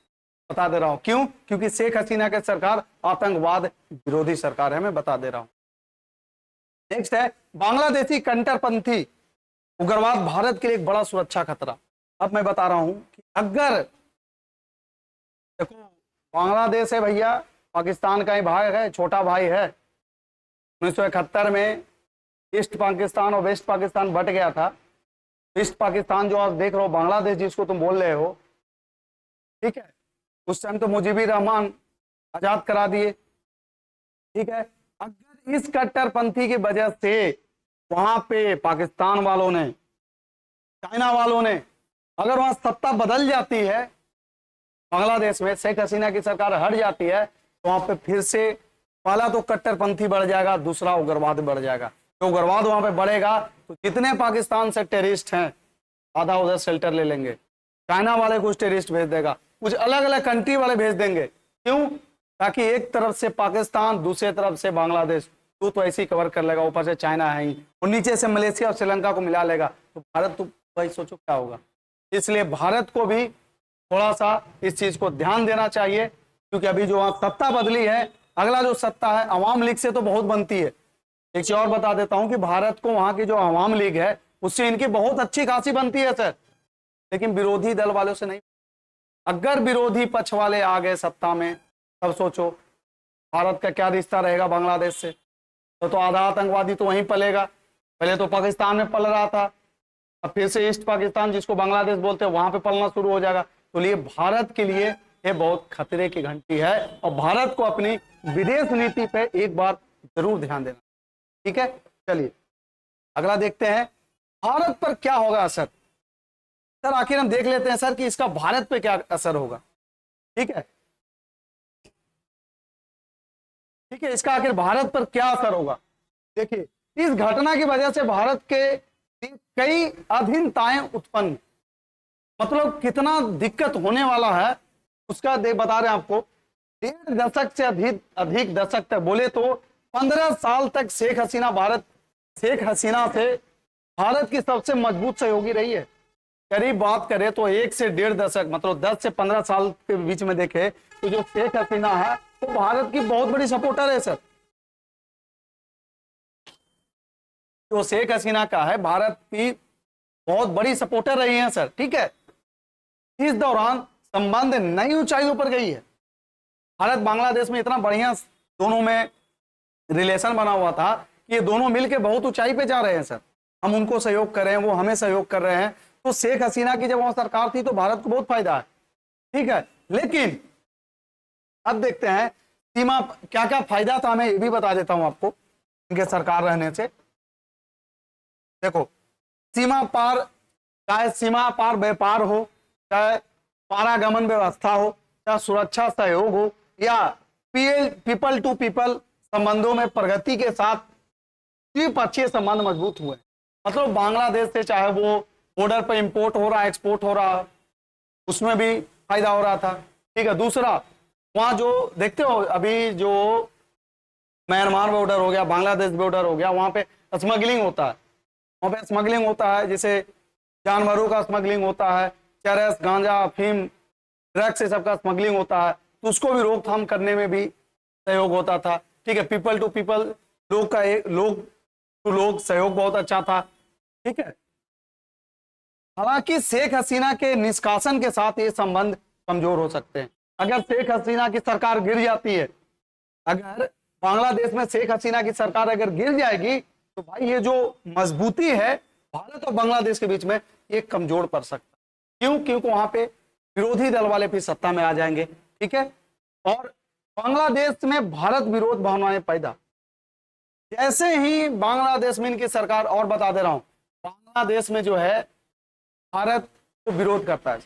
[SPEAKER 1] बता दे रहा हूं क्यों, क्योंकि शेख हसीना की सरकार आतंकवाद विरोधी सरकार है, मैं बता दे रहा हूं। नेक्स्ट है बांग्लादेशी कट्टरपंथी उग्रवाद भारत के लिए एक बड़ा सुरक्षा खतरा। अब मैं बता रहा हूं कि अगर देखो, बांग्लादेश है भैया, पाकिस्तान का ही भाई है, छोटा भाई है। 1971 में ईस्ट पाकिस्तान और वेस्ट पाकिस्तान बट गया था। ईस्ट पाकिस्तान जो आप देख रहे हो, बांग्लादेश जिसको तुम बोल रहे हो, ठीक है, उस टाइम तो मुजीबुर रहमान आजाद करा दिए, ठीक है। अगर इस कट्टरपंथी की वजह से वहां पे पाकिस्तान वालों ने, चाइना वालों ने, अगर वहां सत्ता बदल जाती है, बांग्लादेश में शेख हसीना की सरकार हट जाती है, तो वहां पे फिर से पहला तो कट्टरपंथी बढ़ जाएगा, दूसरा उग्रवाद बढ़ जाएगा। तो उग्रवाद वहां पे बढ़ेगा तो जितने पाकिस्तान से टेररिस्ट हैं आधा उधर शेल्टर ले लेंगे, चाइना वाले कुछ टेररिस्ट भेज देगा, कुछ अलग अलग कंट्री वाले भेज देंगे। क्यों? ताकि एक तरफ से पाकिस्तान, दूसरे तरफ से बांग्लादेश, तो ऐसे ही कवर कर लेगा, ऊपर से चाइना है ही, और नीचे से मलेशिया और श्रीलंका को मिला लेगा, तो भारत, तो भाई सोचो क्या होगा। इसलिए भारत को भी थोड़ा सा इस चीज को ध्यान देना चाहिए, क्योंकि अभी जो वहां सत्ता बदली है, अगला जो सत्ता है अवाम लीग से तो बहुत बनती है। एक चीज और बता देता हूं कि भारत को वहां की जो अवाम लीग है उससे इनकी बहुत अच्छी खासी बनती है सर, लेकिन विरोधी दल वालों से नहीं। अगर विरोधी पक्ष वाले आ गए सत्ता में, तब सोचो भारत का क्या रिश्ता रहेगा बांग्लादेश से। तो आधा आतंकवादी तो वहीं पलेगा, पहले तो पाकिस्तान में पल रहा था, अब फिर से ईस्ट पाकिस्तान जिसको बांग्लादेश बोलते हैं वहां पे पलना शुरू हो जाएगा। तो लिए भारत के लिए ये बहुत खतरे की घंटी है, और भारत को अपनी विदेश नीति पे एक बार जरूर ध्यान देना। ठीक है, चलिए अगला देखते हैं, भारत पर क्या होगा असर। सर आखिर हम देख लेते हैं सर कि इसका भारत पे क्या असर होगा। ठीक है, ठीक है, इसका आखिर भारत पर क्या असर होगा। देखिए, इस घटना की वजह से भारत के कई अधीनताएं उत्पन्न, मतलब कितना दिक्कत होने वाला है उसका बता रहे हैं आपको। 1.5 दशक से अधिक दशक तक, बोले तो 15 साल तक शेख हसीना से भारत की सबसे मजबूत सहयोगी रही है। करीब बात करें तो 1 से 1.5 दशक, मतलब 10 से 15 साल के बीच में देखे तो जो शेख हसीना है वो भारत की बहुत बड़ी सपोर्टर है सर। जो शेख हसीना का है, भारत की बहुत बड़ी सपोर्टर रही है सर। ठीक है, इस दौरान संबंध नई ऊंचाइयों पर गई है। भारत बांग्लादेश में इतना बढ़िया दोनों में रिलेशन बना हुआ था कि ये दोनों मिलकर बहुत ऊंचाई पे जा रहे हैं सर। हम उनको सहयोग कर रहे हैं, वो हमें सहयोग कर रहे हैं। तो शेख हसीना की जब वहां सरकार थी तो भारत को बहुत फायदा है। ठीक है, लेकिन अब देखते हैं सीमा क्या क्या फायदा था, मैं ये भी बता देता हूं आपको इनके सरकार रहने से। देखो, सीमा पार, चाहे सीमा पार व्यापार हो, चाहे पारागमन व्यवस्था हो, चाहे सुरक्षा सहयोग हो, या पीपल टू पीपल संबंधों में प्रगति के साथ द्विपक्षीय संबंध मजबूत हुए। मतलब बांग्लादेश से चाहे वो बॉर्डर पर इंपोर्ट हो रहा, एक्सपोर्ट हो रहा, उसमें भी फायदा हो रहा था। ठीक है, दूसरा वहां जो देखते हो अभी जो म्यांमार बॉर्डर हो गया, बांग्लादेश बॉर्डर हो गया, वहां पे स्मगलिंग होता है, वहां पे स्मगलिंग होता है, जैसे जानवरों का स्मगलिंग होता है, चरस, गांजा, अफीम, ड्रग्स से सबका स्मगलिंग होता है, तो उसको भी रोकथाम करने में भी सहयोग होता था। ठीक है, पीपल टू पीपल, लोग टू लोग सहयोग बहुत अच्छा था। ठीक है, हालांकि शेख हसीना के निष्कासन के साथ ये संबंध कमजोर हो सकते हैं। अगर शेख हसीना की सरकार गिर जाती है, अगर बांग्लादेश में शेख हसीना की सरकार अगर गिर जाएगी, तो भाई ये जो मजबूती है भारत और बांग्लादेश के बीच में, ये कमजोर पड़ सकता है। क्यों? क्योंकि वहां पे विरोधी दल वाले भी सत्ता में आ जाएंगे। ठीक है, और बांग्लादेश में भारत विरोध भावनाएं पैदा, जैसे ही बांग्लादेश में इनकी सरकार, और बता दे रहा हूं, बांग्लादेश में जो है भारत को विरोध करता है।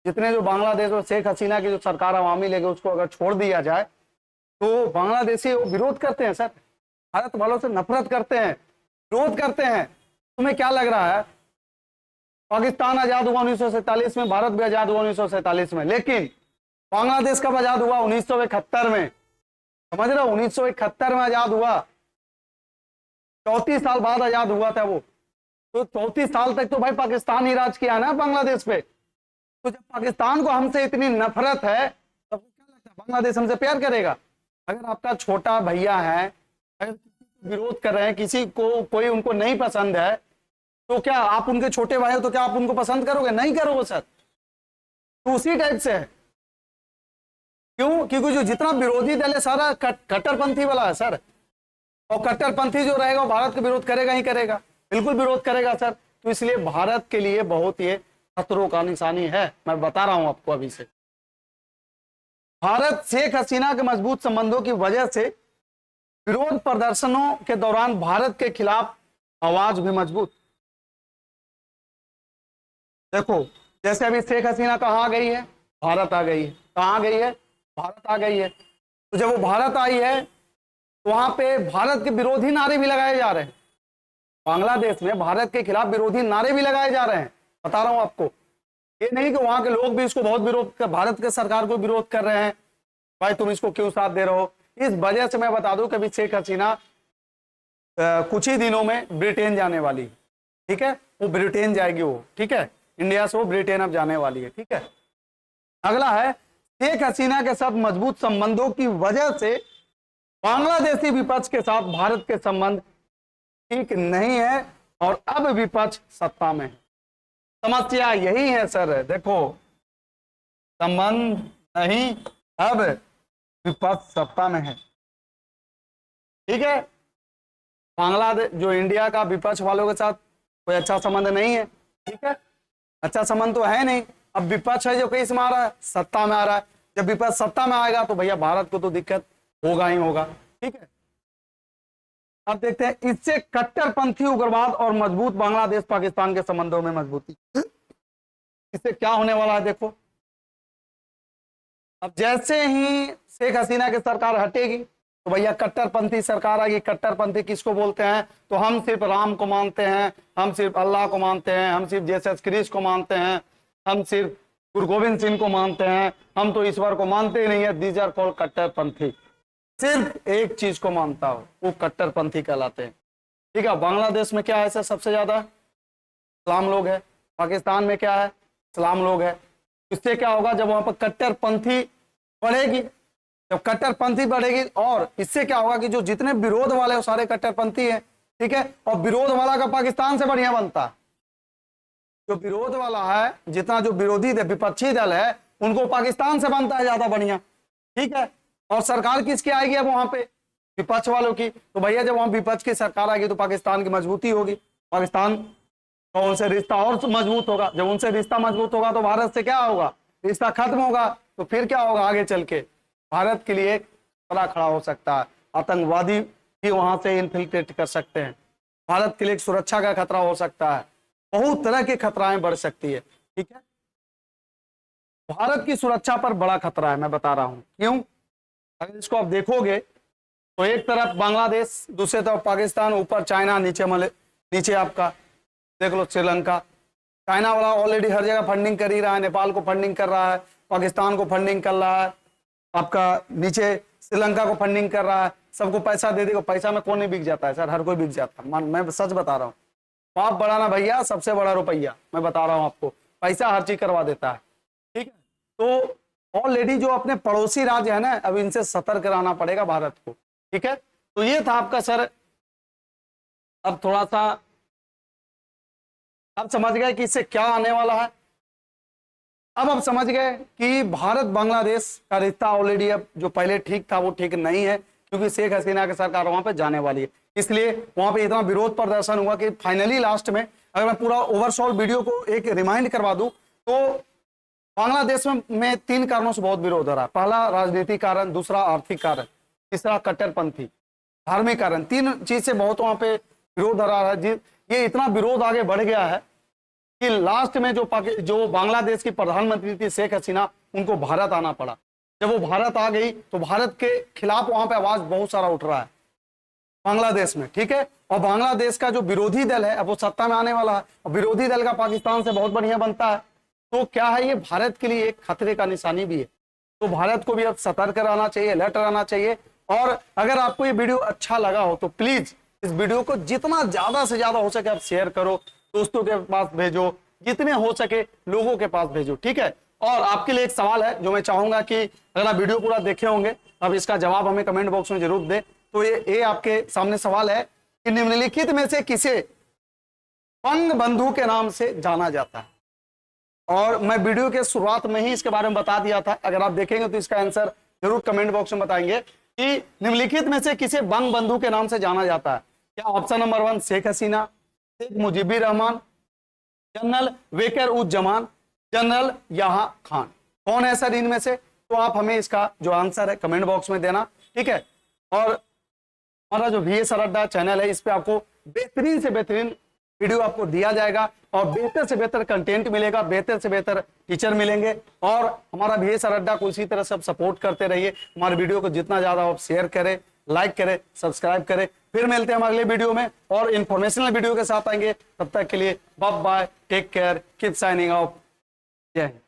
[SPEAKER 1] जितने जो बांग्लादेश और शेख हसीना की जो सरकार अवामी लीग है उसको अगर छोड़ दिया जाए, तो बांग्लादेशी विरोध करते हैं सर, भारत वालों से नफरत करते हैं, विरोध करते हैं। तुम्हें क्या लग रहा है, पाकिस्तान आजाद हुआ 1947 में, भारत भी आजाद हुआ 1947 में, लेकिन बांग्लादेश कब आजाद हुआ? 1971 में। समझ रहे हो, 1971 में आजाद हुआ, 34 साल बाद आजाद हुआ था वो। तो 34 साल तक तो भाई पाकिस्तान ही राज किया ना बांग्लादेश पे। तो जब पाकिस्तान को हमसे इतनी नफरत है, तब क्या लगता है बांग्लादेश हमसे प्यार करेगा? अगर आपका छोटा भैया है, अगर विरोध कर रहे हैं, किसी को कोई उनको नहीं पसंद है, तो क्या आप उनके छोटे भाई हो, तो क्या आप उनको पसंद करोगे? नहीं करोगे सर। तो उसी टाइप से है। क्यों? क्योंकि जो जितना विरोधी दल है सारा कट्टरपंथी वाला है सर, और कट्टरपंथी जो रहेगा वो भारत का विरोध करेगा ही करेगा, बिल्कुल विरोध करेगा सर। तो इसलिए भारत के लिए बहुत ये खतरों का निशानी है, मैं बता रहा हूं आपको अभी से। भारत शेख हसीना के मजबूत संबंधों की वजह से विरोध प्रदर्शनों के दौरान भारत के खिलाफ आवाज भी मजबूत। देखो, जैसे अभी शेख हसीना कहां गई है? भारत आ गई है। कहां गई है? भारत आ गई है। तो जब वो भारत आई है, तो वहां पे भारत के विरोधी नारे भी लगाए जा रहे हैं। बांग्लादेश में भारत के खिलाफ विरोधी नारे भी लगाए जा रहे हैं, बता रहा हूं आपको। ये नहीं कि वहां के लोग भी इसको बहुत विरोध कर, भारत के सरकार को विरोध कर रहे हैं, भाई तुम इसको क्यों साथ दे रहे हो। इस वजह से मैं बता दूं कि अभी शेख हसीना कुछ ही दिनों में ब्रिटेन जाने वाली है। ठीक है, वो ब्रिटेन जाएगी वो। ठीक है, इंडिया से वो ब्रिटेन अब जाने वाली है। ठीक है, अगला है, शेख हसीना के साथ मजबूत संबंधों की वजह से बांग्लादेशी विपक्ष के साथ भारत के संबंध ठीक नहीं है, और अब विपक्ष सत्ता में है। समस्या यही है सर, देखो, संबंध नहीं, अब विपक्ष सत्ता में है। ठीक है, बांग्लादेश जो इंडिया का विपक्ष वालों के साथ कोई अच्छा संबंध नहीं है। ठीक है, अच्छा संबंध तो है नहीं। अब विपक्ष है जो किस में आ रहा है? सत्ता में आ रहा है। जब विपक्ष सत्ता में आएगा तो भैया भारत को तो दिक्कत होगा ही होगा। ठीक है, अब देखते हैं, इससे कट्टरपंथी उग्रवाद और मजबूत बांग्लादेश पाकिस्तान के संबंधों में मजबूती, इससे क्या होने वाला है देखो। अब जैसे ही शेख हसीना की सरकार हटेगी, तो भैया कट्टरपंथी सरकार आएगी। कट्टरपंथी किसको बोलते हैं? तो हम सिर्फ राम को मानते हैं, हम सिर्फ अल्लाह को मानते हैं, हम सिर्फ जीसस क्रिस्ट को मानते हैं, हम सिर्फ गुरु गोविंद सिंह को मानते हैं, हम तो ईश्वर को मानते ही नहीं है। दीज आर कॉल्ड कट्टरपंथी। सिर्फ एक चीज को मानता हो वो कट्टरपंथी कहलाते हैं। ठीक है, बांग्लादेश में क्या है सर? सबसे ज्यादा इस्लाम लोग है। पाकिस्तान में क्या है? इस्लाम लोग है। इससे क्या होगा? जब वहां पर कट्टरपंथी बढ़ेगी, जब कट्टरपंथी बढ़ेगी, और इससे क्या होगा कि जो जितने विरोध वाले वो सारे कट्टरपंथी हैं। ठीक है, और विरोध वाला का पाकिस्तान से बढ़िया बनता है। जो विरोध वाला है, जितना जो विरोधी विपक्षी दल है, उनको पाकिस्तान से बनता है ज्यादा बढ़िया। ठीक है, और सरकार किसकी आएगी अब वहां पे? विपक्ष वालों की। तो भैया जब वहां विपक्ष की सरकार आएगी तो पाकिस्तान की मजबूती होगी, पाकिस्तान का उनसे रिश्ता और मजबूत होगा। जब उनसे रिश्ता मजबूत होगा तो भारत से क्या होगा? रिश्ता खत्म होगा। तो फिर क्या होगा आगे चल के? भारत के लिए खतरा खड़ा हो सकता है, आतंकवादी भी वहां से इन्फिल्ट्रेट कर सकते हैं, भारत के लिए सुरक्षा का खतरा हो सकता है, बहुत तरह की खतराएं बढ़ सकती है। ठीक है, भारत की सुरक्षा पर बड़ा खतरा है, मैं बता रहा हूं क्यों। अगर इसको आप देखोगे तो एक तरफ बांग्लादेश, दूसरी तरफ पाकिस्तान, ऊपर चाइना, नीचे आपका देख लो श्रीलंका। चाइना वाला ऑलरेडी हर जगह फंडिंग कर ही रहा है, नेपाल को फंडिंग कर रहा है, पाकिस्तान को फंडिंग कर रहा है, आपका नीचे श्रीलंका को फंडिंग कर रहा है, सबको पैसा दे देगा। पैसा में कौन नहीं बिक जाता है सर, हर कोई बिक जाता है। मैं सच बता रहा हूँ, पाप बड़ा ना भैया, सबसे बड़ा रुपया, मैं बता रहा हूँ आपको, पैसा हर चीज करवा देता है। ठीक है, तो ऑलरेडी जो अपने पड़ोसी राज्य है ना, अब इनसे सतर्क रहना पड़ेगा भारत को। ठीक है, तो ये था आपका सर। अब थोड़ा सा आप समझ गए कि इससे क्या आने वाला है। अब आप समझ गए कि भारत बांग्लादेश का रिश्ता ऑलरेडी अब जो पहले ठीक था वो ठीक नहीं है, क्योंकि शेख हसीना की सरकार वहां पे जाने वाली है। इसलिए वहां पे इतना विरोध प्रदर्शन हुआ कि फाइनली लास्ट में, अगर मैं पूरा ओवरऑल वीडियो को एक रिमाइंड करवा दूं, तो बांग्लादेश में 3 कारणों से बहुत विरोध हो रहा है। पहला राजनीतिक कारण, दूसरा आर्थिक कारण, तीसरा कट्टरपंथी धार्मिक कारण। 3 चीज से बहुत वहां पे विरोध हो रहा है। ये इतना विरोध आगे बढ़ गया है कि लास्ट में जो बांग्लादेश की प्रधानमंत्री थी शेख हसीना, उनको भारत आना पड़ा। जब वो भारत आ गई तो भारत के खिलाफ वहां पे आवाज बहुत सारा उठ रहा है बांग्लादेश में। ठीक है, और बांग्लादेश का जो विरोधी दल है अब वो सत्ता में आने वाला है, और विरोधी दल का पाकिस्तान से बहुत बढ़िया बनता है। तो क्या है, ये भारत के लिए एक खतरे का निशानी भी है। तो भारत को भी अब सतर्क रहना चाहिए, अलर्ट रहना चाहिए। और अगर आपको ये वीडियो अच्छा लगा हो तो प्लीज इस वीडियो को जितना ज्यादा से ज्यादा हो सके आप शेयर करो, दोस्तों के पास भेजो, जितने हो सके लोगों के पास भेजो। ठीक है, और आपके लिए एक सवाल है जो मैं चाहूंगा कि अगर आप वीडियो पूरा देखे होंगे अब इसका जवाब हमें कमेंट बॉक्स में जरूर दें। तो ये आपके सामने सवाल है कि निम्नलिखित में से किसे बंग बंधु के नाम से जाना जाता है। और मैं वीडियो के शुरुआत में ही इसके बारे में बता दिया था, अगर आप देखेंगे तो इसका आंसर जरूर कमेंट बॉक्स में बताएंगे कि निम्नलिखित में से किसे बंग बंधु के नाम से जाना जाता है। क्या option number 1 Sheikh Hasina, Sheikh Mujibur Rahman, general waker उज जमान, जनरल याह्या खान? कौन है सर इनमें से? तो आप हमें इसका जो आंसर है कमेंट बॉक्स में देना। ठीक है, और हमारा जो VS अड्डा चैनल है, इस पे आपको बेहतरीन से बेहतरीन वीडियो आपको दिया जाएगा और बेहतर से बेहतर कंटेंट मिलेगा, बेहतर से बेहतर टीचर मिलेंगे। और हमारा VS अड्डा को इसी तरह सब सपोर्ट करते रहिए। हमारे वीडियो को जितना ज्यादा आप शेयर करें, लाइक करें, सब्सक्राइब करें। फिर मिलते हैं हम अगले वीडियो में और इंफॉर्मेशनल वीडियो के साथ आएंगे। तब तक के लिए bye bye, take care, keep signing off. जय हिंद।